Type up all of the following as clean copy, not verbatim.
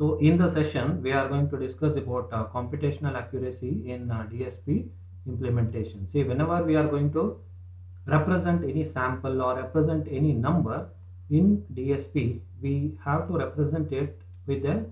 So in the session, we are going to discuss about computational accuracy in DSP implementation. See, whenever we are going to represent any sample or represent any number in DSP, we have to represent it with a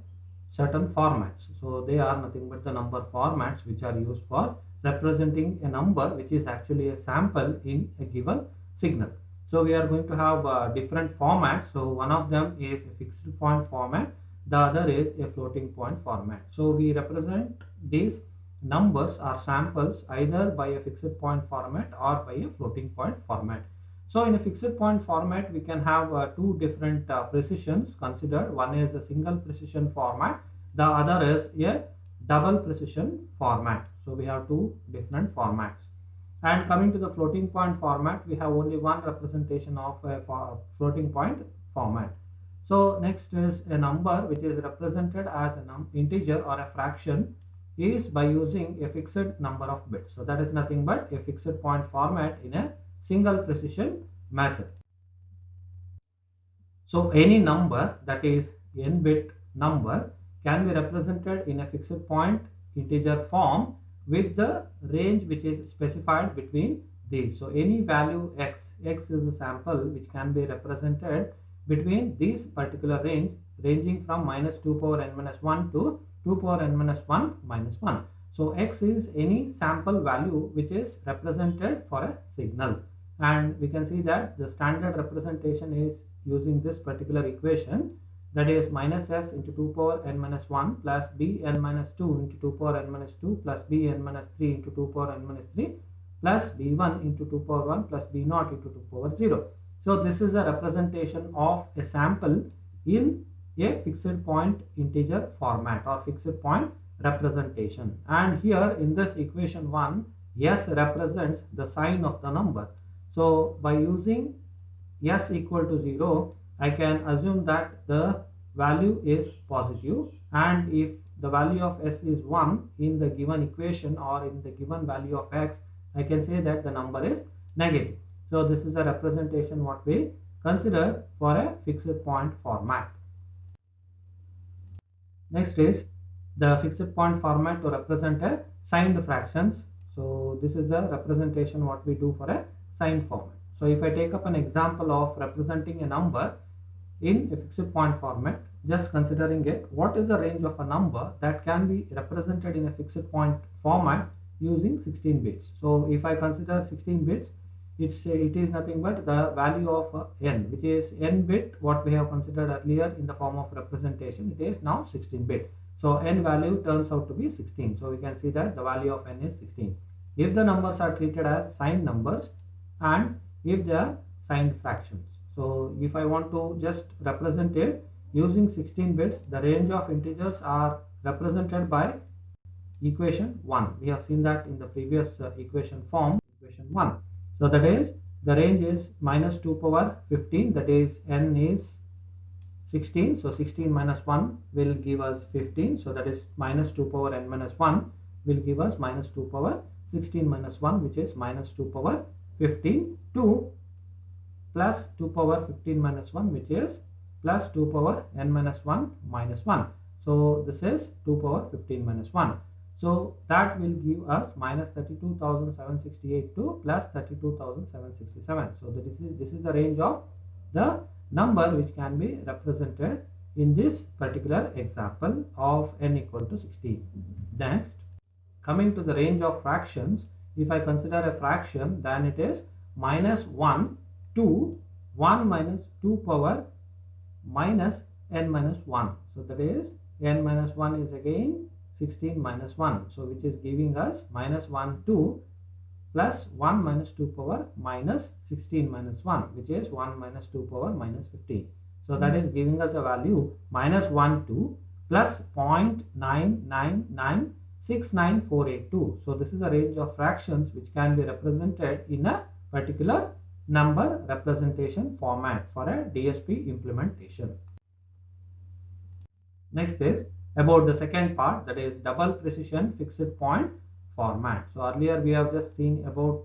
certain formats. So they are nothing but the number formats which are used for representing a number which is actually a sample in a given signal. So we are going to have different formats. So one of them is a fixed point format, the other is a floating point format. So we represent these numbers or samples either by a fixed point format or by a floating point format. So in a fixed point format, we can have two different precisions considered. One is a single precision format, the other is a double precision format. So we have two different formats. And coming to the floating point format, we have only one representation of a floating point format. So next is a number which is represented as an integer or a fraction is by using a fixed number of bits. So that is nothing but a fixed point format in a single precision method. So any number that is n bit number can be represented in a fixed point integer form with the range which is specified between these. So any value x is a sample which can be represented between these particular range ranging from -2 power n minus 1 to 2 power n minus 1 minus 1. So x is any sample value which is represented for a signal, and we can see that the standard representation is using this particular equation, that is minus s into 2 power n minus 1 plus b n minus 2 into 2 power n minus 2 plus b n minus 3 into 2 power n minus 3 plus b1 into 2 power 1 plus b0 into 2 power 0. So this is a representation of a sample in a fixed point integer format or fixed point representation. And here in this equation 1, s represents the sign of the number. So by using s equal to 0, I can assume that the value is positive, and if the value of s is 1 in the given equation or in the given value of x, I can say that the number is negative. So this is a representation what we consider for a fixed point format. Next is the fixed point format to represent a signed fractions. So this is the representation what we do for a signed format. So if I take up an example of representing a number in a fixed point format, just considering it, what is the range of a number that can be represented in a fixed point format using 16 bits. So if I consider 16 bits, it is nothing but the value of n, which is n bit what we have considered earlier in the form of representation. It is now 16 bit. So n value turns out to be 16. So we can see that the value of n is 16. If the numbers are treated as signed numbers and if they are signed fractions. So if I want to just represent it using 16 bits, the range of integers are represented by equation 1. We have seen that in the previous equation form, equation 1. So that is the range is minus 2 power 15, that is n is 16. So 16 minus 1 will give us 15. So that is minus 2 power n minus 1 will give us minus 2 power 16 minus 1, which is minus 2 power 15, 2 plus 2 power 15 minus 1, which is plus 2 power n minus 1 minus 1. So this is 2 power 15 minus 1. So that will give us minus 32,768 to plus 32,767. So this is the range of the number which can be represented in this particular example of n equal to 16. Next, coming to the range of fractions, if I consider a fraction, then it is minus 1 to 1 minus 2 power minus n minus 1. So that is n minus 1 is again 16 minus 1. So which is giving us minus 1 2 plus 1 minus 2 power minus 16 minus 1, which is 1 minus 2 power minus 15. So that is giving us a value minus 1 2 plus 0.99969,482. So this is a range of fractions which can be represented in a particular number representation format for a DSP implementation. Next is about the second part, that is double precision fixed point format. So earlier we have just seen about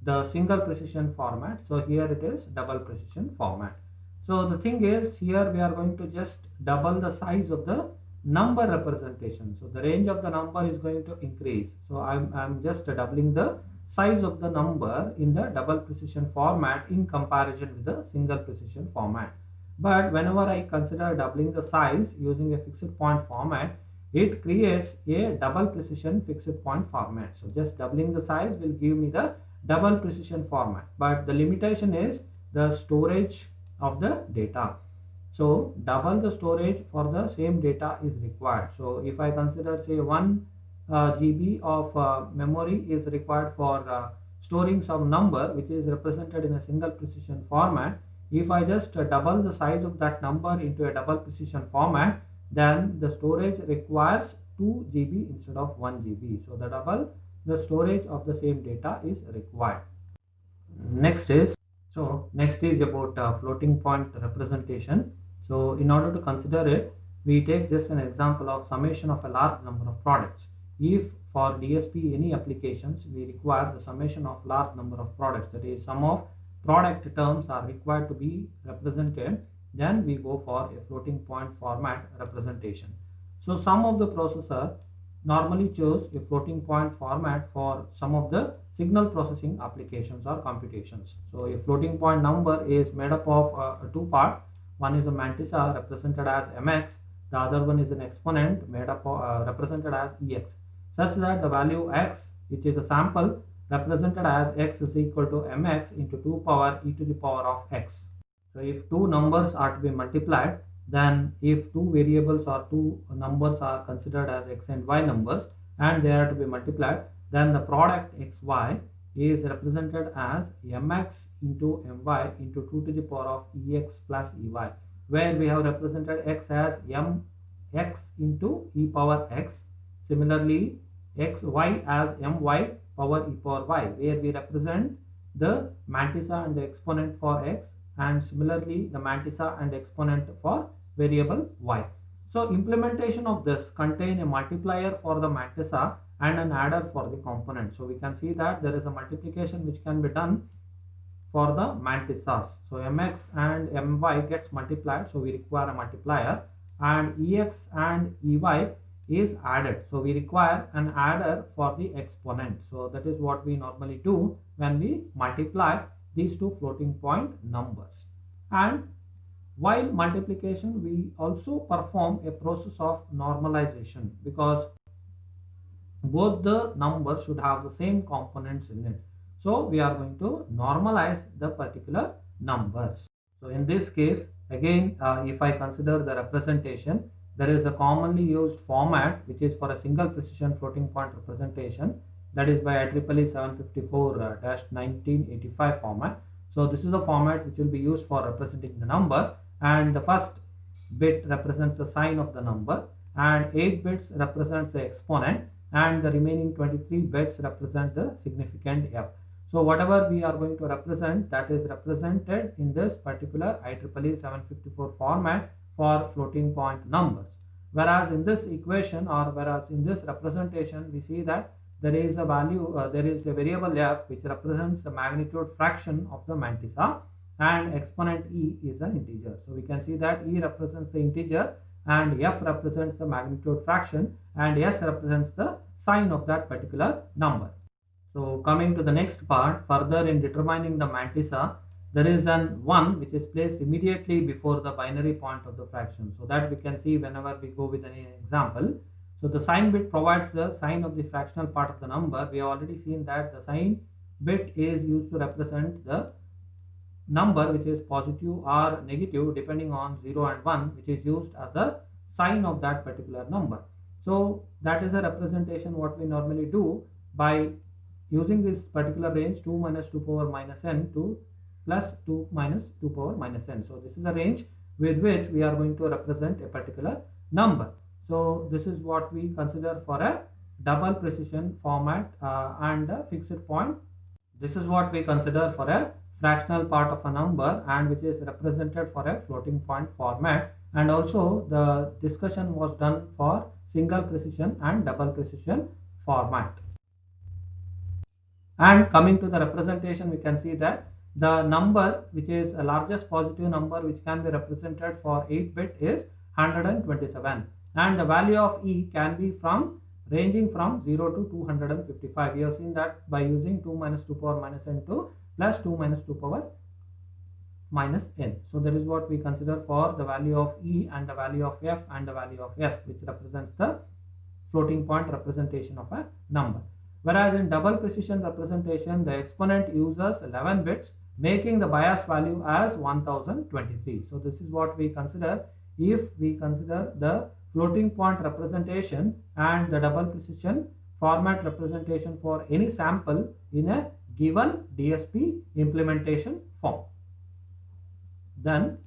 the single precision format. So here it is double precision format. So the thing is, here we are going to just double the size of the number representation. So the range of the number is going to increase. So I'm just doubling the size of the number in the double precision format in comparison with the single precision format. But whenever I consider doubling the size using a fixed point format, it creates a double precision fixed point format. So just doubling the size will give me the double precision format, but the limitation is the storage of the data. So double the storage for the same data is required. So if I consider say 1 GB of memory is required for storing some number which is represented in a single precision format, if I just double the size of that number into a double precision format, then the storage requires 2 GB instead of 1 GB. So the double the storage of the same data is required. Next is about floating point representation. So in order to consider it, we take just an example of summation of a large number of products. If for DSP any applications we require the summation of large number of products, that is sum of product terms are required to be represented, then we go for a floating point format representation. So some of the processor normally choose a floating point format for some of the signal processing applications or computations. So a floating point number is made up of two parts. One is a mantissa represented as mx, the other one is an exponent made up of, represented as ex, such that the value x, which is a sample, represented as x is equal to mx into 2 power e to the power of x. So if two numbers are to be multiplied, then if two variables or two numbers are considered as x and y numbers and they are to be multiplied, then the product xy is represented as mx into my into 2 to the power of ex plus ey, where we have represented x as mx into e power x. Similarly, xy as my power e power y, where we represent the mantissa and the exponent for x, and similarly the mantissa and exponent for variable y. So implementation of this contain a multiplier for the mantissa and an adder for the component. So we can see that there is a multiplication which can be done for the mantissas. So mx and my gets multiplied, so we require a multiplier, and ex and ey is added, so we require an adder for the exponent. So that is what we normally do when we multiply these two floating point numbers. And while multiplication, we also perform a process of normalization, because both the numbers should have the same components in it. So we are going to normalize the particular numbers. So in this case, again, if I consider the representation, there is a commonly used format which is for a single precision floating point representation, that is by IEEE 754-1985 format. So this is the format which will be used for representing the number, and the first bit represents the sign of the number, and 8 bits represents the exponent, and the remaining 23 bits represent the significant f. So whatever we are going to represent, that is represented in this particular IEEE 754 format for floating point numbers. Whereas in this equation, or whereas in this representation, we see that there is a value, there is a variable f which represents the magnitude fraction of the mantissa, and exponent e is an integer. So we can see that e represents the integer and f represents the magnitude fraction and s represents the sign of that particular number. So coming to the next part, further in determining the mantissa, there is an 1 which is placed immediately before the binary point of the fraction, so that we can see whenever we go with any example. So the sign bit provides the sign of the fractional part of the number. We have already seen that the sign bit is used to represent the number which is positive or negative depending on 0 and 1, which is used as a sign of that particular number. So that is a representation what we normally do by using this particular range 2 minus 2 power minus n to plus 2 minus 2 power minus n. So this is the range with which we are going to represent a particular number. So this is what we consider for a double precision format and a fixed point. This is what we consider for a fractional part of a number and which is represented for a floating point format, and also the discussion was done for single precision and double precision format. And coming to the representation, we can see that the number which is the largest positive number which can be represented for 8 bit is 127, and the value of E can be ranging from 0 to 255. We have seen that by using 2 minus 2 power minus n2 plus 2 minus 2 power minus n. So that is what we consider for the value of E and the value of F and the value of S, which represents the floating point representation of a number. Whereas in double precision representation, the exponent uses 11 bits, making the bias value as 1023. So this is what we consider if we consider the floating point representation and the double precision format representation for any sample in a given DSP implementation form. Then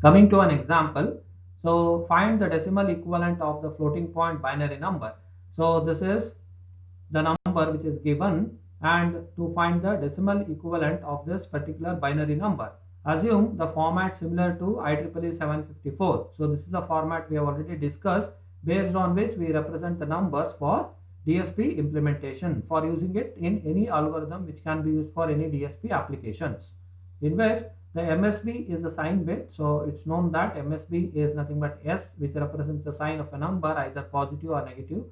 coming to an example, so find the decimal equivalent of the floating point binary number. So this is the number which is given, and to find the decimal equivalent of this particular binary number, assume the format similar to IEEE 754. So this is the format we have already discussed, based on which we represent the numbers for DSP implementation for using it in any algorithm which can be used for any DSP applications, in which the MSB is the sign bit. So it's known that MSB is nothing but S, which represents the sign of a number, either positive or negative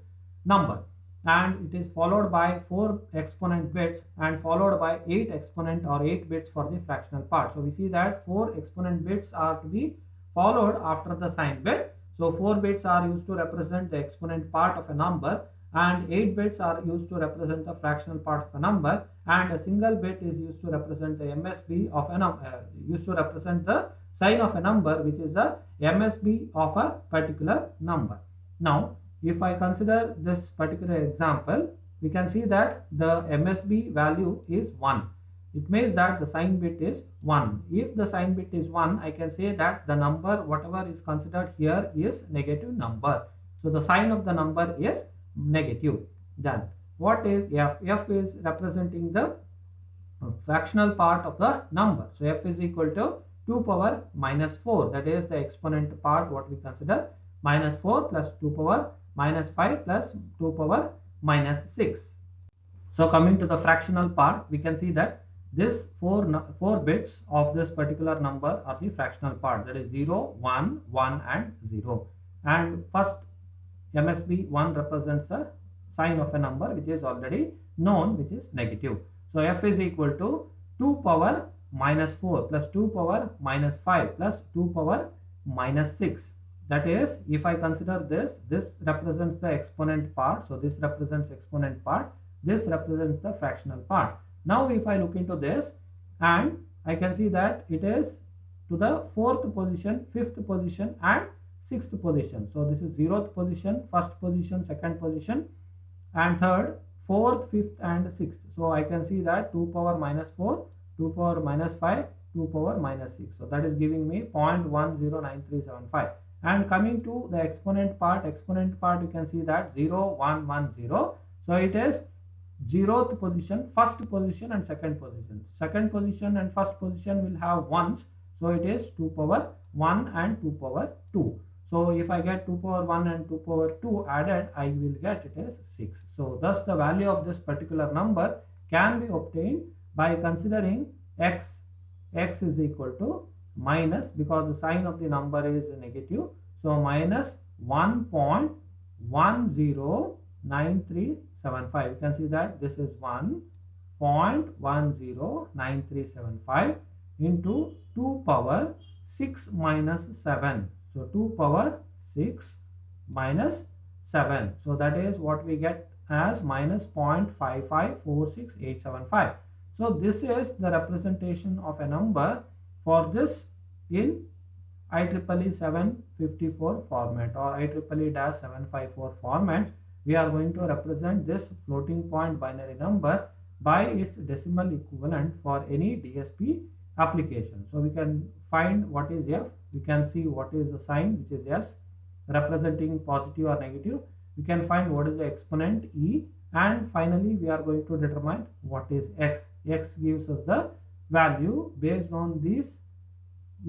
number, and it is followed by 4 exponent bits and followed by 8 exponent or 8 bits for the fractional part. So we see that 4 exponent bits are to be followed after the sign bit. So 4 bits are used to represent the exponent part of a number, and 8 bits are used to represent the fractional part of a number, and a single bit is used to represent the MSB of a number, used to represent the sign of a number, which is the MSB of a particular number. Now if I consider this particular example, we can see that the MSB value is 1. It means that the sign bit is 1. If the sign bit is 1, I can say that the number whatever is considered here is negative number. So the sign of the number is negative. Then what is F? F is representing the fractional part of the number. So F is equal to 2 power minus 4, that is the exponent part what we consider, minus 4 plus 2 power minus 5 plus 2 power minus 6. So coming to the fractional part, we can see that this 4 bits of this particular number are the fractional part, that is 0, 1, 1 and 0. And first MSB 1 represents a sign of a number which is already known, which is negative. So F is equal to 2 power minus 4 plus 2 power minus 5 plus 2 power minus 6. That is, if I consider this represents the exponent part. So this represents exponent part. This represents the fractional part. Now if I look into this, and I can see that it is to the 4th position, 5th position and 6th position. So this is 0th position, 1st position, 2nd position and 3rd, 4th, 5th and 6th. So I can see that 2 power minus 4, 2 power minus 5, 2 power minus 6. So that is giving me 0.109375. And coming to the exponent part you can see that 0, 1, 1, 0. So it is 0th position, 1st position and 2nd position. 2nd position and 1st position will have 1s. So it is 2 power 1 and 2 power 2. So if I get 2 power 1 and 2 power 2 added, I will get it as 6. So thus the value of this particular number can be obtained by considering x. X is equal to minus, because the sign of the number is negative, so minus 1.109375. You can see that this is 1.109375 into 2 power 6 minus 7. So 2 power 6 minus 7. So that is what we get as minus 0.5546875. So this is the representation of a number for this in IEEE 754 format or IEEE-754 format. We are going to represent this floating point binary number by its decimal equivalent for any DSP application. So we can find what is F, we can see what is the sign, which is S, representing positive or negative. We can find what is the exponent E, and finally we are going to determine what is X. X gives us the value based on these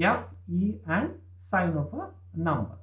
F, E and sign of a number.